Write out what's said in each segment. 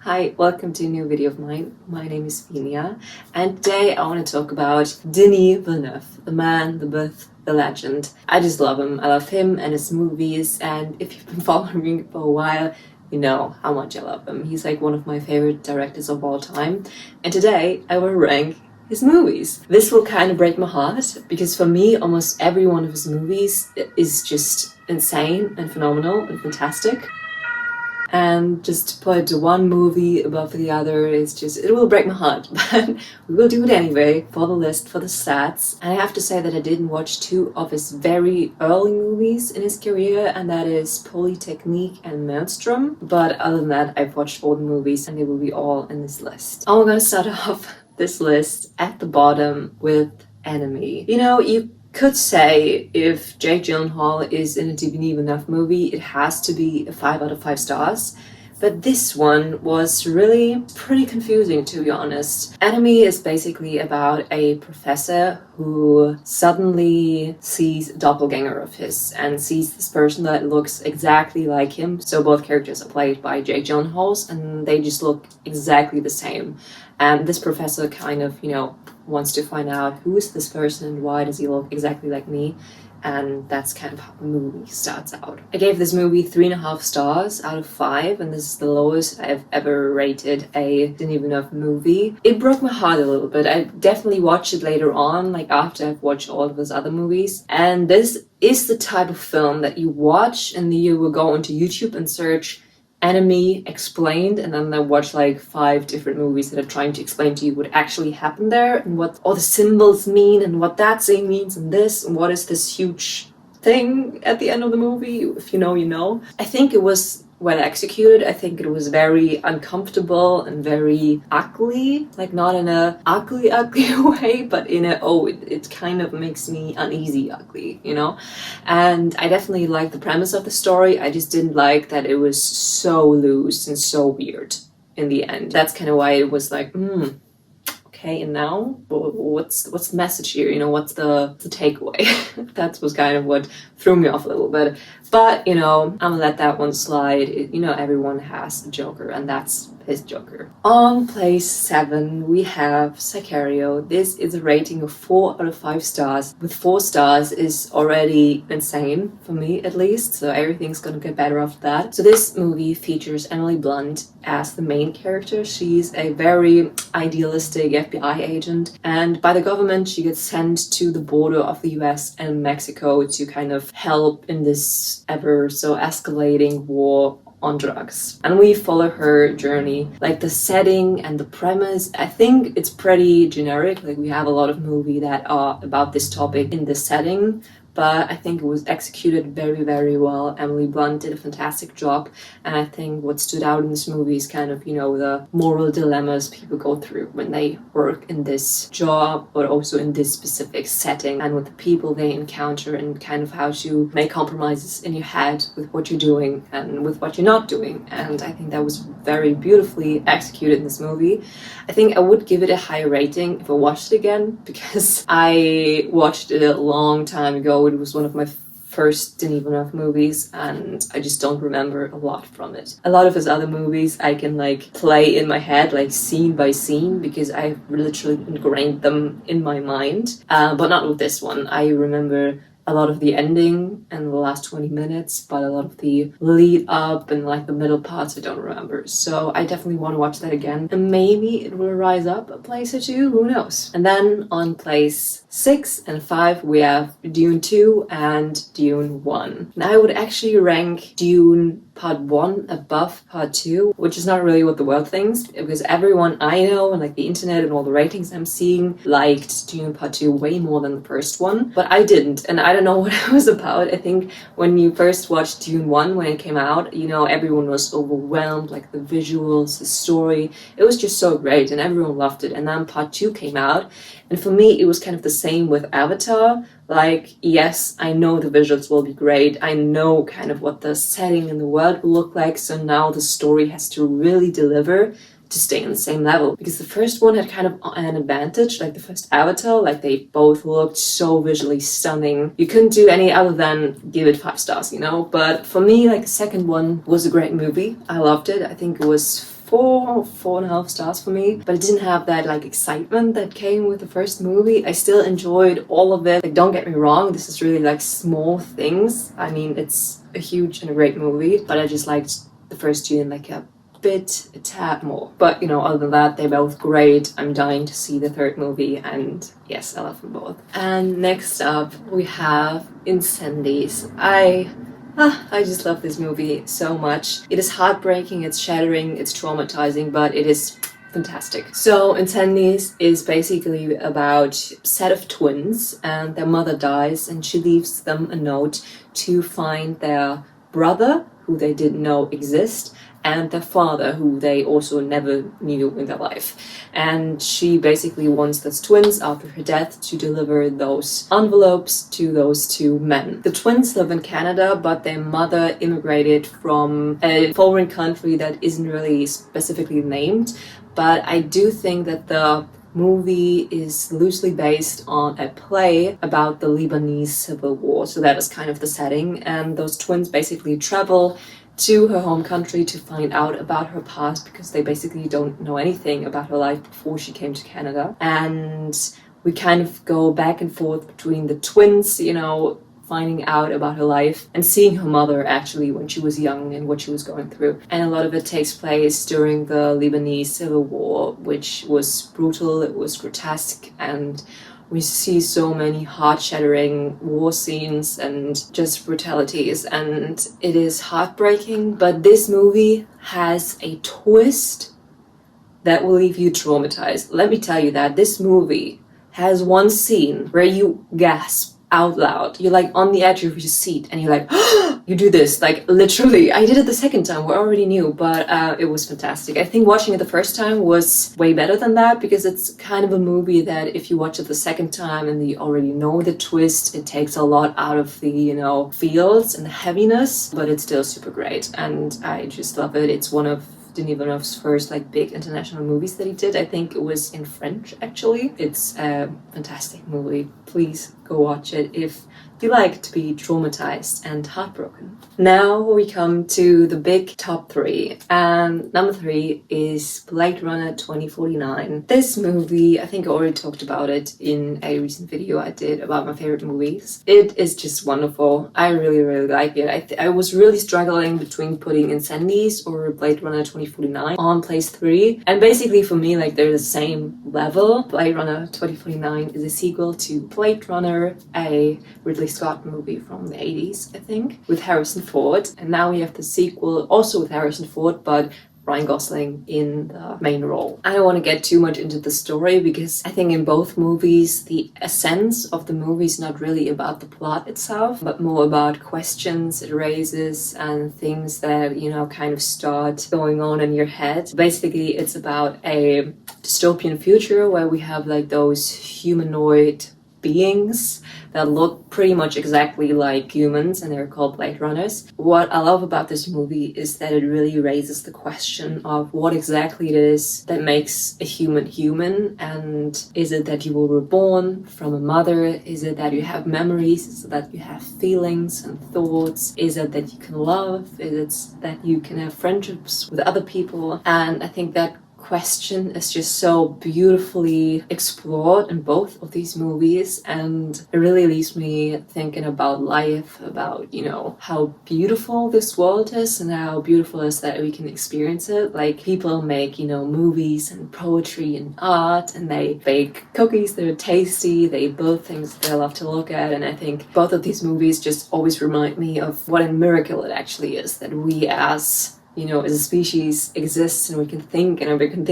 Hi, welcome to a new video of mine. My name is Finya, and today I want to talk about Denis Villeneuve, the man, the myth, the legend. I just love him. I love him and his movies, and if you've been following me for a while, you know how much I love him. He's like one of my favorite directors of all time, and today I will rank his movies. This will kind of break my heart because for me, almost every one of his movies is just insane and phenomenal and fantastic. And just to put one movie above the other is just, it will break my heart, but we will do it anyway for the list, for the stats. And I have to say that I didn't watch two of his very early movies in his career, and that is Polytechnique and Maelstrom. But other than that, I've watched all the movies and they will be all in this list. I'm gonna start off this list at the bottom with Enemy. You know, you could say if Jake Gyllenhaal is in a Denis Villeneuve movie, it has to be a 5 out of 5 stars. But this one was really pretty confusing, to be honest. Enemy is basically about a professor who suddenly sees a doppelganger of his and sees this person that looks exactly like him. So both characters are played by Jake Gyllenhaal and they just look exactly the same. And this professor kind of, wants to find out who is this person and why does he look exactly like me. And that's kind of how the movie starts out. I gave this movie 3.5 stars out of 5, and this is the lowest I've ever rated a Denis Villeneuve movie. It broke my heart a little bit. I definitely watched it later on, like after I've watched all of his other movies. And this is the type of film that you watch and you will go onto YouTube and search Enemy explained, and then I watch like 5 different movies that are trying to explain to you what actually happened there and what all the symbols mean and what that saying means and this and what is this huge thing at the end of the movie. If you know, you know. I think it was well executed. I think it was very uncomfortable and very ugly, like not in a ugly way, but in a it kind of makes me uneasy ugly, and I definitely like the premise of the story. I just didn't like that it was so loose and so weird in the end. That's kind of why it was like okay, and now what's the message here? What's the takeaway? That was kind of what threw me off a little bit. But I'm gonna let that one slide. Everyone has a Joker, and that's his Joker. On place 7 we have Sicario. This is a rating of 4 out of 5 stars. With 4 stars is already insane for me, at least, so everything's gonna get better after that. So this movie features Emily Blunt as the main character. She's a very idealistic FBI agent, and by the government she gets sent to the border of the US and Mexico to kind of help in this ever so escalating war on drugs. And we follow her journey. Like the setting and the premise, I think it's pretty generic. Like we have a lot of movies that are about this topic in this setting, but I think it was executed very, very well. Emily Blunt did a fantastic job, and I think what stood out in this movie is kind of, the moral dilemmas people go through when they work in this job, but also in this specific setting, and with the people they encounter, and kind of how to make compromises in your head with what you're doing and with what you're not doing. And I think that was very beautifully executed in this movie. I think I would give it a higher rating if I watched it again, because I watched it a long time ago. It was one of my first Denis Villeneuve movies, and I just don't remember a lot from it. A lot of his other movies I can play in my head, scene by scene, because I've literally ingrained them in my mind, but not with this one. I remember a lot of the ending and the last 20 minutes, but a lot of the lead up and the middle parts I don't remember. So I definitely want to watch that again, and maybe it will rise up a place or two, who knows. And then on place 6 and 5 we have Dune 2 and Dune 1. Now I would actually rank Dune Part 1 above Part 2, which is not really what the world thinks, because everyone I know and the internet and all the ratings I'm seeing liked Dune Part 2 way more than the first one, but I didn't, and I don't know what it was about. I think when you first watched Dune 1 when it came out, everyone was overwhelmed, the visuals, the story, it was just so great and everyone loved it. And then Part 2 came out, and for me it was kind of the same with Avatar. Yes, I know the visuals will be great. I know kind of what the setting and the world will look like. So now the story has to really deliver to stay on the same level. Because the first one had kind of an advantage, the first Avatar, they both looked so visually stunning. You couldn't do any other than give it 5 stars, But for me, the second one was a great movie. I loved it. I think it was 4.5 stars for me, but it didn't have that like excitement that came with the first movie. I still enjoyed all of it. Like, don't get me wrong, this is really like small things. I mean, it's a huge and a great movie, but I just liked the first two and like a tad more. But you know, other than that, they're both great. I'm dying to see the third movie, and yes, I love them both. And next up we have Incendies. I just love this movie so much. It is heartbreaking, it's shattering, it's traumatizing, but it is fantastic. So Incendies is basically about a set of twins, and their mother dies and she leaves them a note to find their brother, who they didn't know exist, and their father, who they also never knew in their life. And she basically wants those twins, after her death, to deliver those envelopes to those two men. The twins live in Canada, but their mother immigrated from a foreign country that isn't really specifically named. But I do think that the movie is loosely based on a play about the Lebanese Civil War. So that is kind of the setting. And those twins basically travel to her home country to find out about her past, because they basically don't know anything about her life before she came to Canada. And we kind of go back and forth between the twins, you know, finding out about her life and seeing her mother actually when she was young and what she was going through. And a lot of it takes place during the Lebanese Civil War, which was brutal, it was grotesque, and we see so many heart-shattering war scenes and just brutalities, and it is heartbreaking. But this movie has a twist that will leave you traumatized. Let me tell you that this movie has one scene where you gasp out loud. You're like on the edge of your seat and you're like, you do this, like literally. I did it the second time, we already knew, but it was fantastic. I think watching it the first time was way better than that, because it's kind of a movie that if you watch it the second time and you already know the twist, it takes a lot out of the, you know, feels and the heaviness, but it's still super great and I just love it. It's one of Denis Villeneuve's first like big international movies that he did. I think it was in French actually. It's a fantastic movie. Please go watch it if you like to be traumatized and heartbroken. Now we come to the big top 3, and number 3 is Blade Runner 2049. This movie, I think I already talked about it in a recent video I did about my favorite movies. It is just wonderful. I really like it. I was really struggling between putting Incendies or Blade Runner 2049 on place 3, and basically for me, like, they're the same level. Blade Runner 2049 is a sequel to Blade Runner, a Ridley Scott movie from the 80s, I think, with Harrison Ford. And now we have the sequel also with Harrison Ford, but Ryan Gosling in the main role. I don't want to get too much into the story, because I think in both movies the essence of the movie is not really about the plot itself, but more about questions it raises and things that, you know, kind of start going on in your head. Basically, it's about a dystopian future where we have like those humanoid beings that look pretty much exactly like humans, and they're called Blade Runners. What I love about this movie is that it really raises the question of what exactly it is that makes a human human, and is it that you were born from a mother? Is it that you have memories? Is it that you have feelings and thoughts? Is it that you can love? Is it that you can have friendships with other people? And I think that question is just so beautifully explored in both of these movies, and it really leaves me thinking about life, about, you know, how beautiful this world is and how beautiful it is that we can experience it. Like, people make, you know, movies and poetry and art, and they bake cookies that are tasty, they build things that I love to look at, and I think both of these movies just always remind me of what a miracle it actually is that we as, you know, as a species exists, and we can think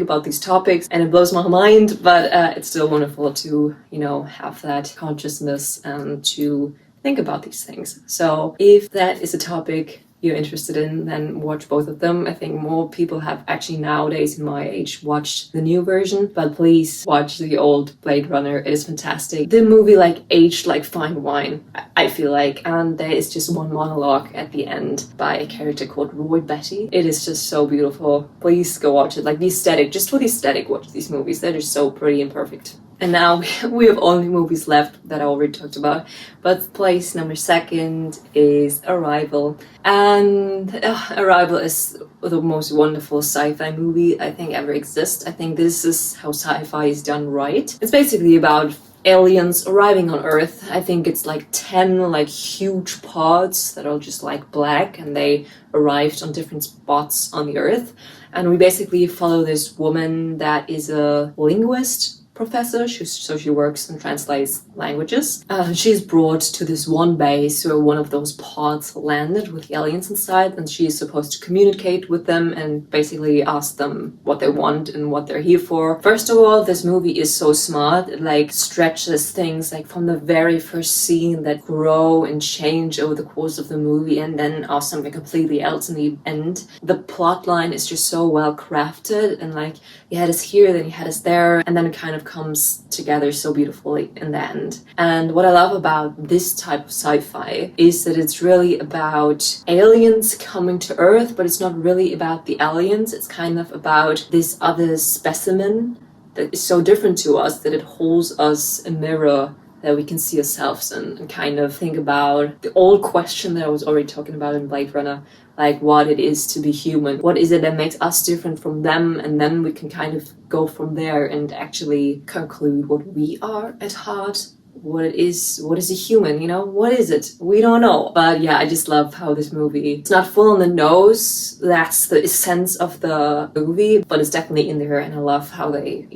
about these topics, and it blows my mind, but it's still wonderful to, you know, have that consciousness and to think about these things. So if that is a topic you're interested in, then watch both of them. I think more people have actually nowadays in my age watched the new version, but please watch the old Blade Runner. It is fantastic. The movie like aged like fine wine, I feel like, and there is just one monologue at the end by a character called Roy Betty. It is just so beautiful. Please go watch it. Like, the aesthetic, just for the aesthetic, watch these movies. They're just so pretty and perfect. And now we have only movies left that I already talked about. But place number 2 is Arrival. And Arrival is the most wonderful sci-fi movie I think ever exists. I think this is how sci-fi is done right. It's basically about aliens arriving on Earth. I think it's like 10 like huge pods that are just like black, and they arrived on different spots on the Earth. And we basically follow this woman that is a linguist professor. So she works and translates languages. She's brought to this one base where one of those pods landed with the aliens inside, and she is supposed to communicate with them and basically ask them what they want and what they're here for. First of all, this movie is so smart. It like stretches things like from the very first scene that grow and change over the course of the movie, and then are something completely else in the end. The plot line is just so well crafted, and like you had us here, then you had us there, and then it kind of comes together so beautifully in the end. And what I love about this type of sci-fi is that it's really about aliens coming to Earth, but it's not really about the aliens. It's kind of about this other specimen that is so different to us that it holds us a mirror that we can see ourselves in, and kind of think about the old question that I was already talking about in Blade Runner, like what it is to be human. What is it that makes us different from them? And then we can kind of go from there and actually conclude what we are at heart. What is a human, you know? What is it? We don't know. But yeah, I just love how this movie, it's not full on the nose, that's the essence of the movie, but it's definitely in there. And I love how they,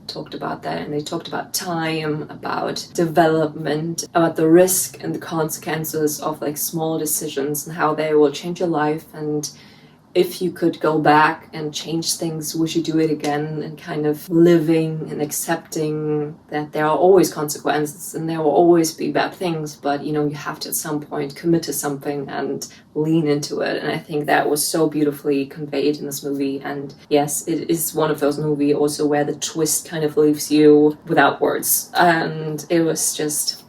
talked about that. And they talked about time, about development, about the risk and the consequences of like small decisions and how they will change your life. And if you could go back and change things, would you do it again? And kind of living and accepting that there are always consequences and there will always be bad things, but you have to at some point commit to something and lean into it. And I think that was so beautifully conveyed in this movie. And yes, it is one of those movies also where the twist kind of leaves you without words. And it was just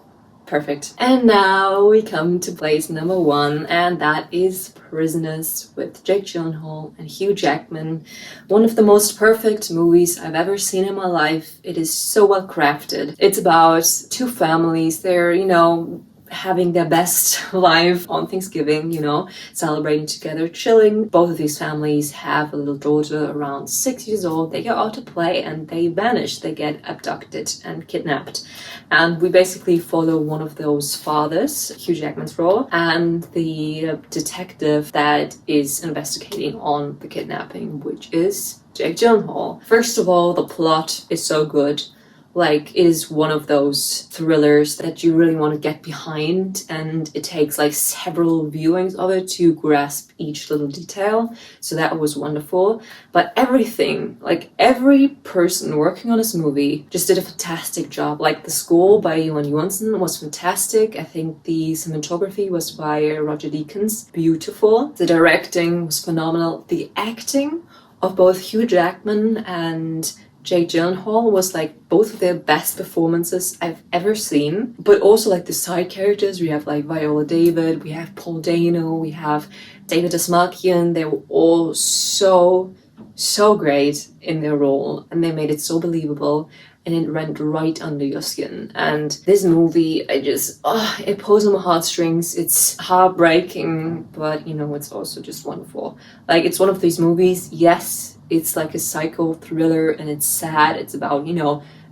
perfect. And now we come to place number 1, and that is Prisoners with Jake Gyllenhaal and Hugh Jackman. One of the most perfect movies I've ever seen in my life. It is so well crafted. It's about two families. They're, having their best life on Thanksgiving, celebrating together, chilling. Both of these families have a little daughter around 6 years old. They go out to play and they vanish. They get abducted and kidnapped. And we basically follow one of those fathers, Hugh Jackman's role, and the detective that is investigating on the kidnapping, which is Jake Gyllenhaal. First of all, the plot is so good. Like, it is one of those thrillers that you really want to get behind, and it takes like several viewings of it to grasp each little detail. So that was wonderful. But everything, like every person working on this movie just did a fantastic job. Like the score by Johan Johansson was fantastic. I think the cinematography was by Roger Deakins. Beautiful. The directing was phenomenal. The acting of both Hugh Jackman and Jake Gyllenhaal was like both of their best performances I've ever seen. But also like the side characters, we have like Viola David, we have Paul Dano, we have David Asmalkian. They were all so great in their role, and they made it so believable, and it went right under your skin. And this movie, it pulls on my heartstrings. It's heartbreaking, but it's also just wonderful. Like, it's one of these movies, yes, it's like a psycho thriller and it's sad. It's about,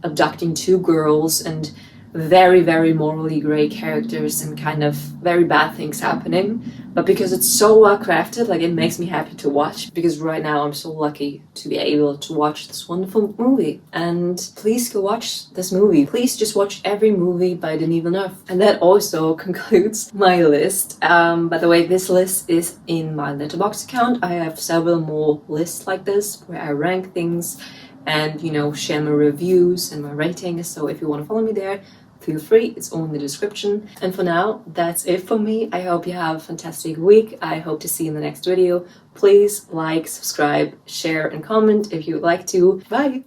abducting two girls and very, very morally gray characters and kind of very bad things happening. But because it's so well crafted, like, it makes me happy to watch, because right now I'm so lucky to be able to watch this wonderful movie. And please go watch this movie. Please just watch every movie by Denis Villeneuve. And that also concludes my list. By the way, this list is in my Letterboxd account. I have several more lists like this where I rank things and, share my reviews and my ratings. So if you want to follow me there, feel free, it's all in the description. And for now, that's it for me. I hope you have a fantastic week. I hope to see you in the next video. Please like, subscribe, share, and comment if you would like to. Bye!